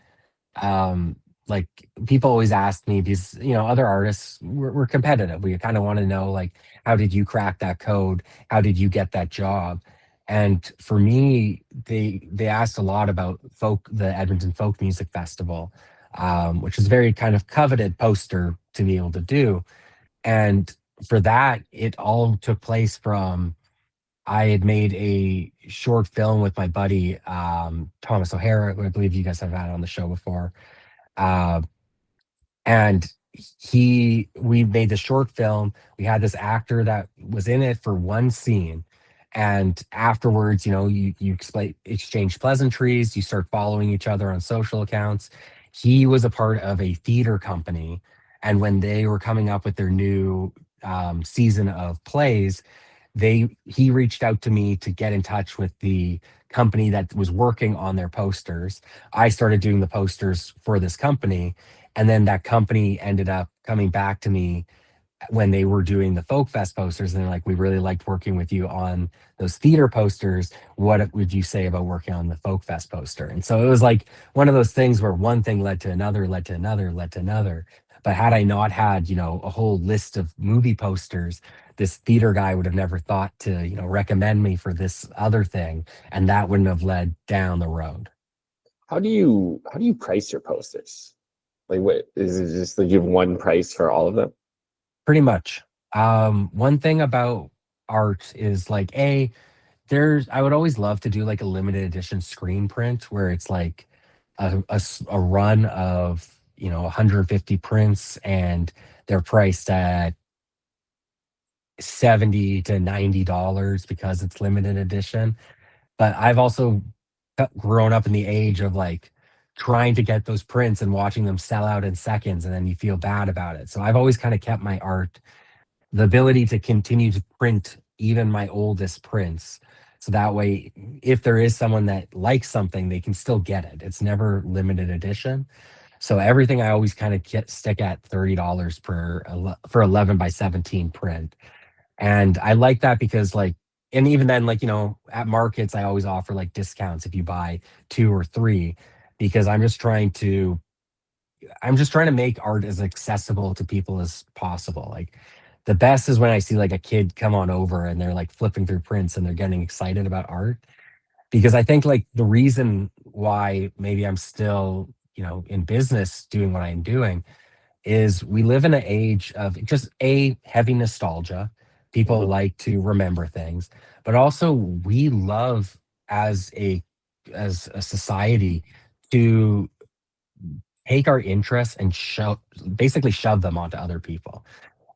like, people always ask me these, other artists, we're competitive. We kind of want to know, like, how did you crack that code? How did you get that job? And for me, they asked a lot about the Edmonton Folk Music Festival, which is a very kind of coveted poster to be able to do. And for that, it all took place from I had made a short film with my buddy Thomas O'Hara, who I believe you guys have had on the show before. Uh, and we made the short film. We had this actor that was in it for one scene. And afterwards, you exchange pleasantries, you start following each other on social accounts. He was a part of a theater company. And when they were coming up with their new season of plays, he reached out to me to get in touch with the company that was working on their posters. I started doing the posters for this company, and then that company ended up coming back to me when they were doing the Folk Fest posters, and they're like, we really liked working with you on those theater posters. What would you say about working on the Folk Fest poster? And so it was like one of those things where one thing led to another, led to another, led to another. But had I not had, a whole list of movie posters, this theater guy would have never thought to, recommend me for this other thing. And that wouldn't have led down the road. How do you price your posters? Like, what is it? Just like you have one price for all of them? Pretty much. One thing about art is like, I would always love to do like a limited edition screen print where it's like a run of, 150 prints and they're priced at $70 to $90 because it's limited edition. But I've also grown up in the age of like trying to get those prints and watching them sell out in seconds, and then you feel bad about it. So I've always kind of kept my art, the ability to continue to print even my oldest prints. So that way, if there is someone that likes something, they can still get it. It's never limited edition. So everything I always kind of stick at $30 for 11 by 17 print. And I like that because like, and even then, like, at markets, I always offer like discounts if you buy 2 or 3, because I'm just trying to make art as accessible to people as possible. Like the best is when I see like a kid come on over and they're like flipping through prints and they're getting excited about art. Because I think like the reason why maybe I'm still in business doing what I'm doing is we live in an age of just a heavy nostalgia. People Mhm. like to remember things, but also we love as a society to take our interests and basically shove them onto other people.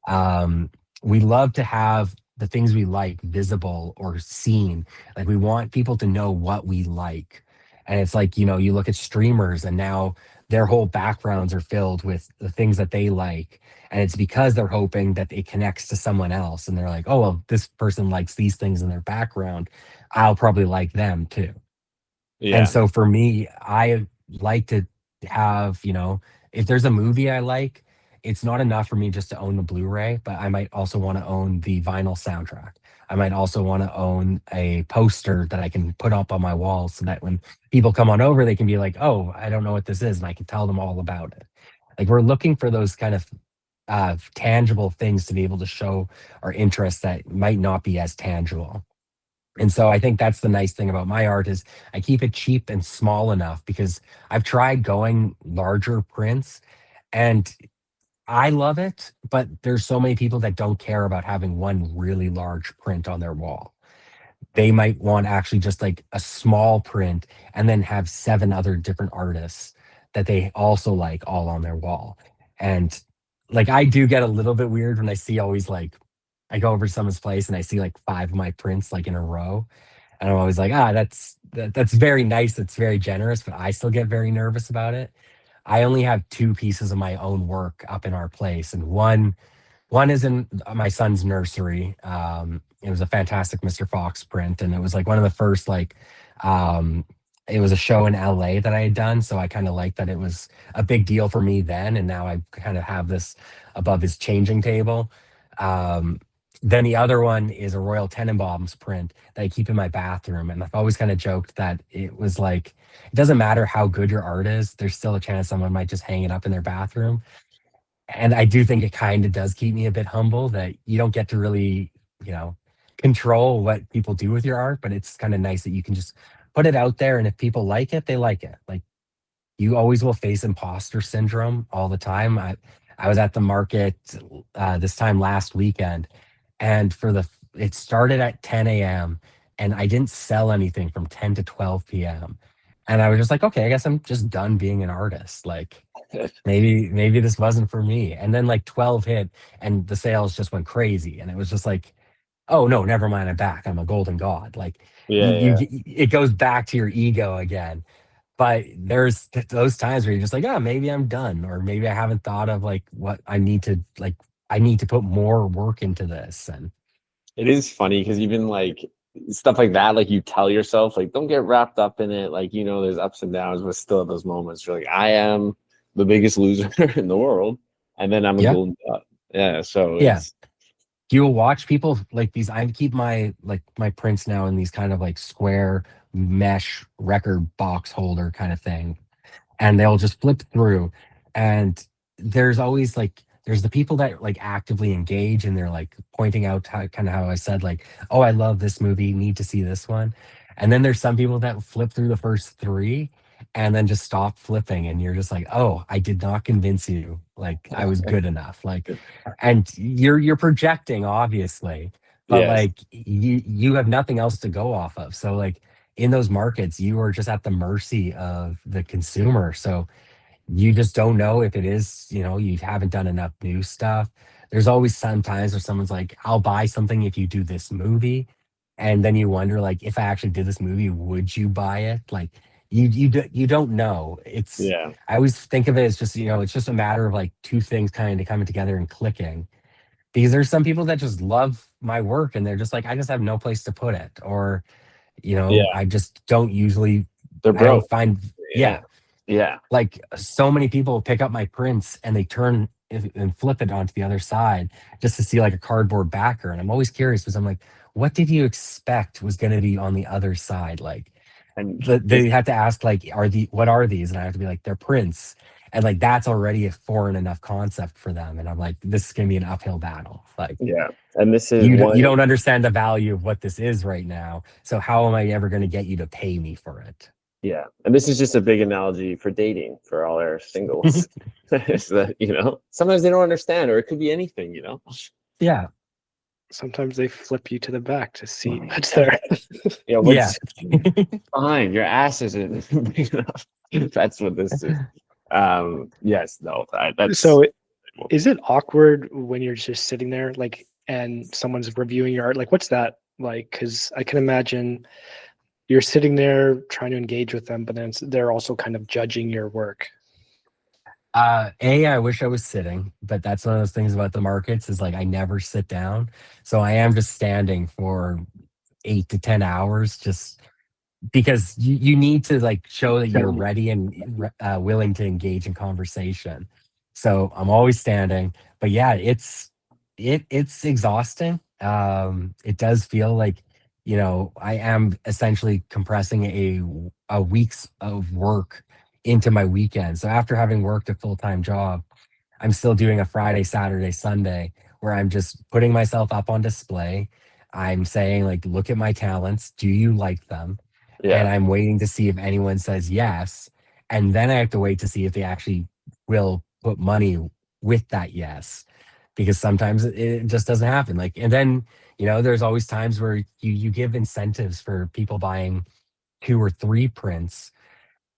Um, we love to have the things we like visible or seen. Like we want people to know what we like. And it's like, you look at streamers and now their whole backgrounds are filled with the things that they like. And it's because they're hoping that it connects to someone else. And they're like, oh, well, this person likes these things in their background. I'll probably like them too. And Yeah. so for me, I like to have, if there's a movie I like, it's not enough for me just to own the Blu-ray, but I might also want to own the vinyl soundtrack. I might also want to own a poster that I can put up on my wall so that when people come on over, they can be like, oh, I don't know what this is. And I can tell them all about it. Like we're looking for those kind of tangible things to be able to show our interests that might not be as tangible. And so I think that's the nice thing about my art is I keep it cheap and small enough because I've tried going larger prints and I love it, but there's so many people that don't care about having one really large print on their wall. They might want actually just like a small print and then have 7 other different artists that they also like all on their wall. And like I do get a little bit weird when I see always like I go over to someone's place and I see like 5 of my prints like in a row. And I'm always like, that's very nice. It's very generous, but I still get very nervous about it. I only have 2 pieces of my own work up in our place, and one is in my son's nursery. It was a fantastic Mr. Fox print, and it was like one of the first um, it was a show in LA that I had done, so I kind of liked that it was a big deal for me then, and now I kind of have this above his changing table. Um, then the other one is a Royal Tenenbaums print that I keep in my bathroom, and I've always kind of joked that it was like it doesn't matter how good your art is, there's still a chance someone might just hang it up in their bathroom. And I do think it kind of does keep me a bit humble that you don't get to really, you know, control what people do with your art, but it's kind of nice that you can just put it out there and if people like it, they like it. Like you always will face imposter syndrome all the time. I was at the market this time last weekend, and it started at 10 a.m. and I didn't sell anything from 10 to 12 p.m. And I was just like, okay, I guess I'm just done being an artist. Like maybe this wasn't for me. And then like 12 hit and the sales just went crazy. And it was just like, oh no, never mind, I'm back. I'm a golden god. Like Yeah. it goes back to your ego again. But there's those times where you're just like, oh, maybe I'm done, or maybe I haven't thought of like what I need to like. I need to put more work into this, and It is funny because even like stuff like that, like you tell yourself, like, don't get wrapped up in it. Like, there's ups and downs, but still at those moments, you're like, I am the biggest loser in the world. And then I'm a yeah, golden god. Yeah. So yeah. it's, You'll watch people like these. I keep my prints now in these kind of like square mesh record box holder kind of thing, and they'll just flip through, and there's always like there's the people that like actively engage and they're like pointing out how I said like, oh, I love this movie, need to see this one. And then there's some people that flip through the first 3 and then just stop flipping, and you're just like, oh, I did not convince you, like I was good enough, like. And you're projecting obviously, but yes. like you have nothing else to go off of, so like in those markets you are just at the mercy of the consumer. So you just don't know if it is, you haven't done enough new stuff. There's always some times where someone's like, I'll buy something if you do this movie. And then you wonder, like, if I actually did this movie, would you buy it? Like, you don't know. Yeah. I always think of it as just, it's just a matter of like 2 things kind of coming together and clicking. Because there's some people that just love my work and they're just like, I just have no place to put it. Or, Yeah. I just don't usually, They're I don't broke. find, Yeah. yeah, Yeah. like so many people pick up my prints and they turn and flip it onto the other side just to see like a cardboard backer. And I'm always curious because I'm like, what did you expect was going to be on the other side? Like And they have to ask like, what are these? And I have to be like, they're prints. And like, that's already a foreign enough concept for them. And I'm like, this is going to be an uphill battle. Like yeah. And this is you one. don't understand the value of what this is right now. So how am I ever going to get you to pay me for it? Yeah, and this is just a big analogy for dating for all our singles. Is that, sometimes they don't understand, or it could be anything. Yeah. Sometimes they flip you to the back to see what's there. Yeah, Yeah. what's behind your ass isn't big enough. That's what this is. Yes, no, that's So is it awkward when you're just sitting there, like, and someone's reviewing your art? Like, what's that like? Because I can imagine you're sitting there trying to engage with them, but then they're also kind of judging your work. I wish I was sitting, but that's one of those things about the markets is like I never sit down. So I am just standing for 8 to 10 hours, just because you need to like show that you're ready and willing to engage in conversation. So I'm always standing, but yeah, it's exhausting. It does feel like I am essentially compressing a week's of work into my weekend. So after having worked a full-time job, I'm still doing a Friday, Saturday, Sunday where I'm just putting myself up on display. I'm saying like, look at my talents. Do you like them? And yeah, I'm waiting to see if anyone says yes. And then I have to wait to see if they actually will put money with that yes. Because sometimes it just doesn't happen. Like, and then, there's always times where you give incentives for people buying 2 or 3 prints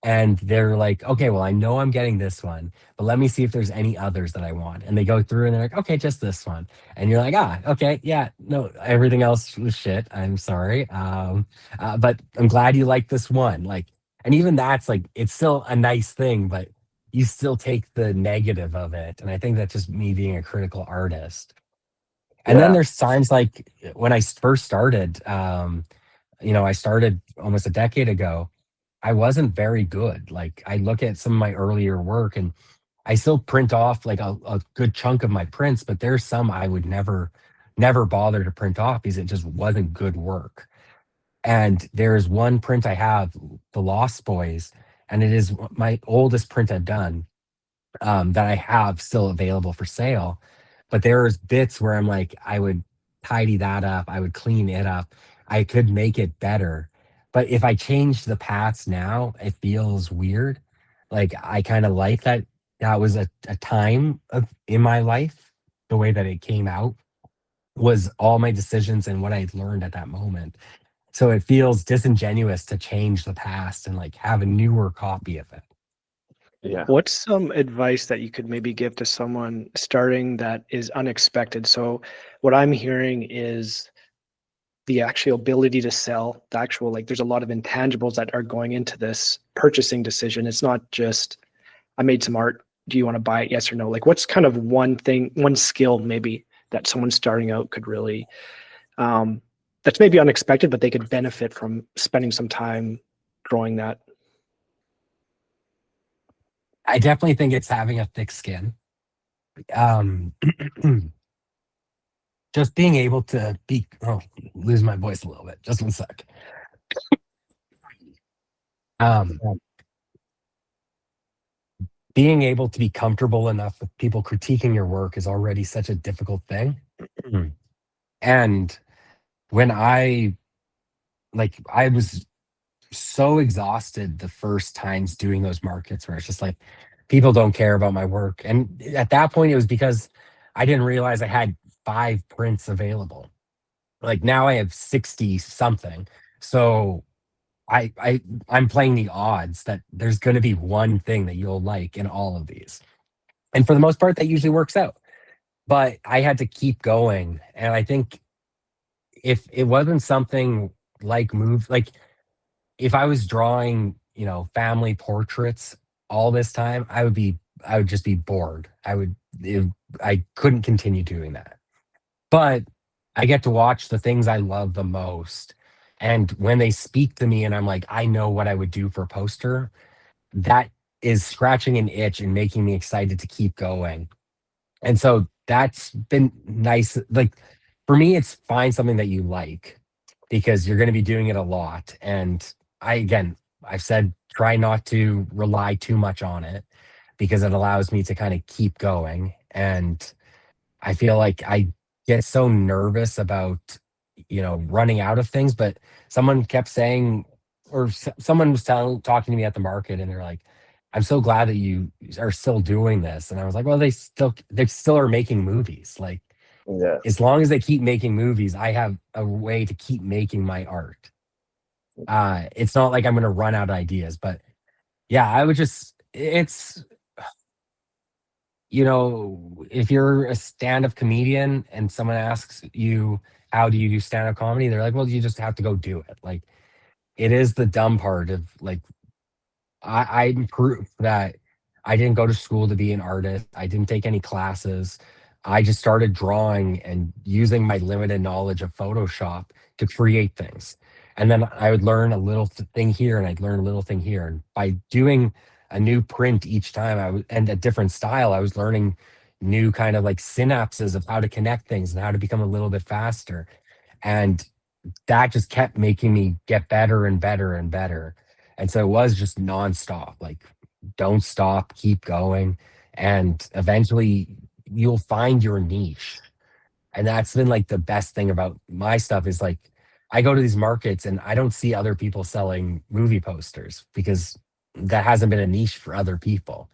and they're like, okay, well, I know I'm getting this one, but let me see if there's any others that I want. And they go through and they're like, okay, just this one. And you're like, okay, yeah, no, everything else was shit. I'm sorry. But I'm glad you like this one. Like, and even that's like, it's still a nice thing, but you still take the negative of it. And I think that's just me being a critical artist. And then yeah, there's times like when I first started, I started almost a decade ago. I wasn't very good. Like I look at some of my earlier work and I still print off like a good chunk of my prints, but there's some I would never bother to print off because it just wasn't good work. And there's one print I have, The Lost Boys, and it is my oldest print I've done, that I have still available for sale. But there's bits where I'm like, I would tidy that up, I would clean it up, I could make it better. But if I change the paths now, it feels weird. Like I kind of like that was a time in my life. The way that it came out was all my decisions and what I learned at that moment. So it feels disingenuous to change the past and like have a newer copy of it. yeah, What's some advice that you could maybe give to someone starting that is unexpected? So what I'm hearing is the actual ability to sell, the actual, like, there's a lot of intangibles that are going into this purchasing decision. It's not just, I made some art. Do you want to buy it? Yes or no? Like, what's kind of one thing, one skill maybe that someone starting out could really, that's maybe unexpected, but they could benefit from spending some time growing that? I definitely think it's having a thick skin. Um, just being able to lose my voice a little bit. Just one sec. Um, being able to be comfortable enough with people critiquing your work is already such a difficult thing. And when I was so exhausted the first times doing those markets where it's just like people don't care about my work. And at that point, it was because I didn't realize I had 5 prints available. Like now I have 60 something. So I, I I'm playing the odds that there's going to be one thing that you'll like in all of these. And for the most part, that usually works out. But I had to keep going. And I think if it wasn't something like if I was drawing, family portraits all this time, I would just be bored. I couldn't continue doing that. But I get to watch the things I love the most. And when they speak to me and I'm like, I know what I would do for a poster, that is scratching an itch and making me excited to keep going. And so that's been nice. Like for me, it's find something that you like because you're going to be doing it a lot. And again, I've said try not to rely too much on it because it allows me to kind of keep going. And I feel like I get so nervous about, running out of things. But someone kept saying someone was talking to me at the market, and they're like, "I'm so glad that you are still doing this." And I was like, "Well, they still are making movies. Like, Yeah. as long as they keep making movies, I have a way to keep making my art. It's not like I'm going to run out of ideas, but yeah, I would just it's if you're a stand-up comedian and someone asks you how do you do stand-up comedy, they're like, well, you just have to go do it. Like, it is the dumb part of like I'm proof that I didn't go to school to be an artist. I didn't take any classes. I just started drawing and using my limited knowledge of Photoshop to create things. And then I would learn a little thing here and I'd learn a little thing here. And by doing a new print each time and a different style, I was learning new kind of like synapses of how to connect things and how to become a little bit faster. And that just kept making me get better and better and better. And so it was just nonstop, like, don't stop, keep going. And eventually you'll find your niche. And that's been like the best thing about my stuff is like, I go to these markets and I don't see other people selling movie posters because that hasn't been a niche for other people.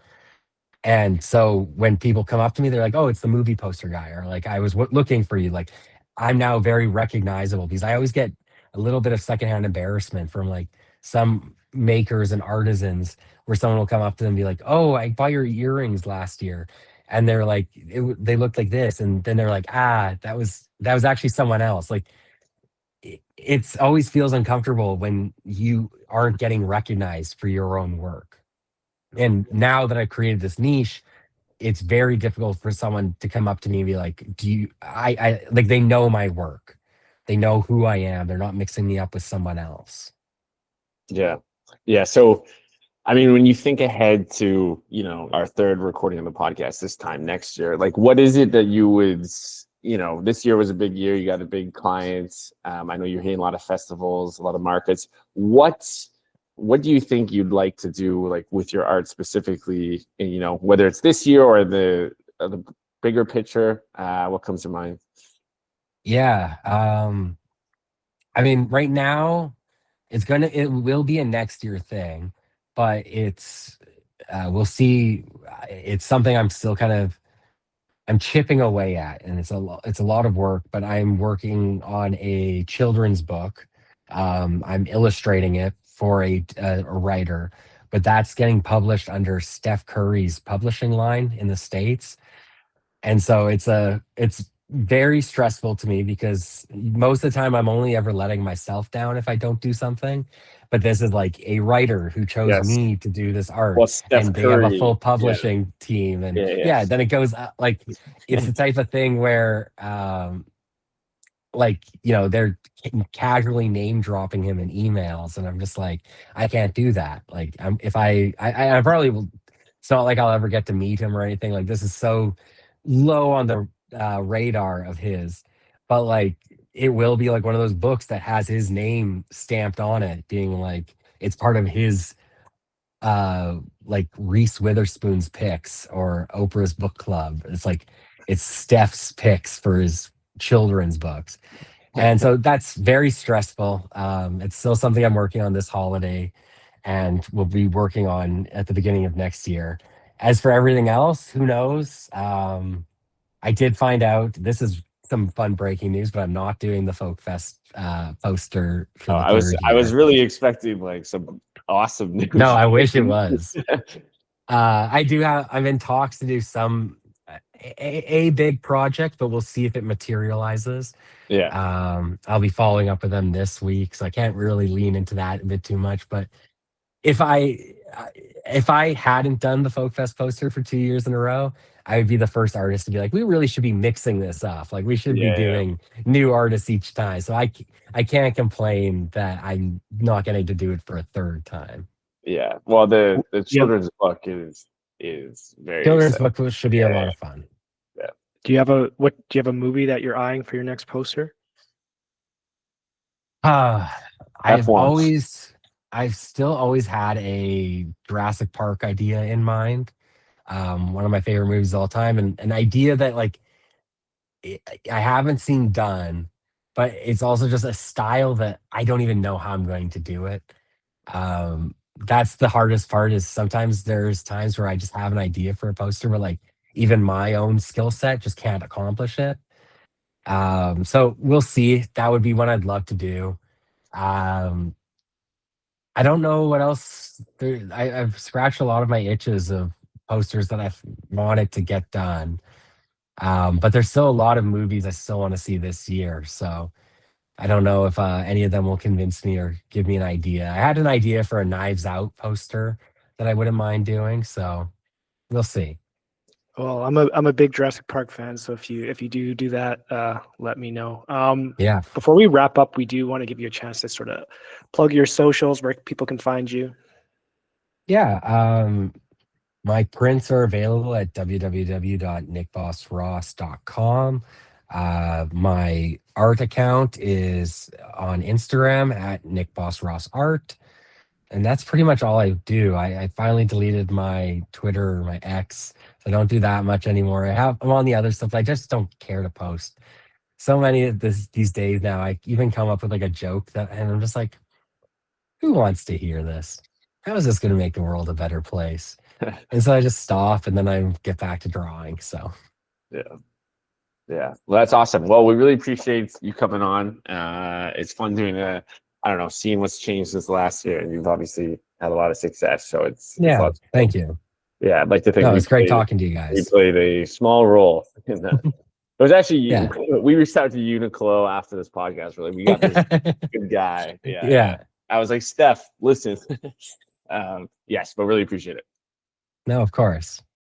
And so when people come up to me, they're like, "Oh, it's the movie poster guy," or like, "I was looking for you." Like, I'm now very recognizable because I always get a little bit of secondhand embarrassment from like some makers and artisans where someone will come up to them and be like, "Oh, I bought your earrings last year," and they're like, "They looked like this," and then they're like, "Ah, that was actually someone else." Like, it's always feels uncomfortable when you aren't getting recognized for your own work. And now that I've created this niche, it's very difficult for someone to come up to me and be like, do you I like, they know my work. They know who I am. They're not mixing me up with someone else. Yeah. Yeah. So, I mean, when you think ahead to, our third recording of the podcast this time next year, like what is it that you would, this year was a big year. You got a big clients. I know you're hitting a lot of festivals, a lot of markets. What do you think you'd like to do, like with your art specifically, and, whether it's this year or the bigger picture, what comes to mind? Yeah. I mean, right now it will be a next year thing, but we'll see. It's something I'm still I'm chipping away at, and it's a lot of work, but I'm working on a children's book. I'm illustrating it for a writer, but that's getting published under Steph Curry's publishing line in the States. And so it's very stressful to me because most of the time I'm only ever letting myself down if I don't do something. But this is like a writer who chose Yes. me to do this art, Well, Steph and they have a Curry. full Yeah. publishing team. And Yeah. Yeah. yeah, then it goes like, it's the type of thing where like, they're casually name dropping him in emails, and I'm just like, I can't do that. Like, if I probably will. It's not like I'll ever get to meet him or anything. Like, this is so low on the radar of his, but like, it will be like one of those books that has his name stamped on it, being like it's part of his like Reese Witherspoon's picks or Oprah's book club. It's Steph's picks for his children's books. And so that's very stressful. It's still something I'm working on this holiday and we'll be working on at the beginning of next year. As for everything else, who knows? I did find out this is some fun breaking news, but I'm not doing the Folk Fest poster for Oh, the I was third I was year. really expecting like some awesome No, news. I wish it was. I'm in talks to do some a big project, but we'll see if it materializes. Yeah. I'll be following up with them this week, so I can't really lean into that a bit too much. But if I if I hadn't done the Folk Fest poster for 2 years in a row, I would be the first artist to be like, we really should be mixing this up. Like, we should be Yeah. doing new artists each time. So I can't complain that I'm not getting to do it for a third time. Yeah. Well, the Yeah. children's book is very Children's exciting. book should be a Yeah. lot of fun. Yeah. Do you have a movie that you're eyeing for your next poster? Uh, F1. I've still always had a Jurassic Park idea in mind. One of my favorite movies of all time, and an idea that like I haven't seen done, but it's also just a style that I don't even know how I'm going to do it. That's the hardest part. Is sometimes there's times where I just have an idea for a poster, but like even my own skill set just can't accomplish it. So we'll see. That would be one I'd love to do. Um, I don't know what else. I've scratched a lot of my itches of posters that I've wanted to get done. But there's still a lot of movies I still want to see this year. So I don't know if any of them will convince me or give me an idea. I had an idea for a Knives Out poster that I wouldn't mind doing. So we'll see. Well, I'm a big Jurassic Park fan, so if you do that, let me know. Yeah. Before we wrap up, we do want to give you a chance to sort of plug your socials where people can find you. Yeah. My prints are available at www.nickbossross.com. My art account is on Instagram at nickbossrossart. And that's pretty much all I do. I finally deleted my Twitter or my X. So I don't do that much anymore. I'm on the other stuff. I just don't care to post. So many of these days now, I even come up with like a joke and I'm just like, who wants to hear this? How is this going to make the world a better place? And so I just stop and then I get back to drawing. So Yeah. Yeah. Well, that's awesome. Well, we really appreciate you coming on. It's fun doing I don't know, seeing what's changed since last year. And you've obviously had a lot of success. So it's yeah, lots of fun. thank you. Yeah, I'd like to think No, it's great talking to you we guys. played a small role in that. It was actually Yeah. we reached out to Uniqlo after this podcast. We're like, we got this good guy. Yeah. Yeah. I was like, Steph, listen. Yes, but really appreciate it. No, of course.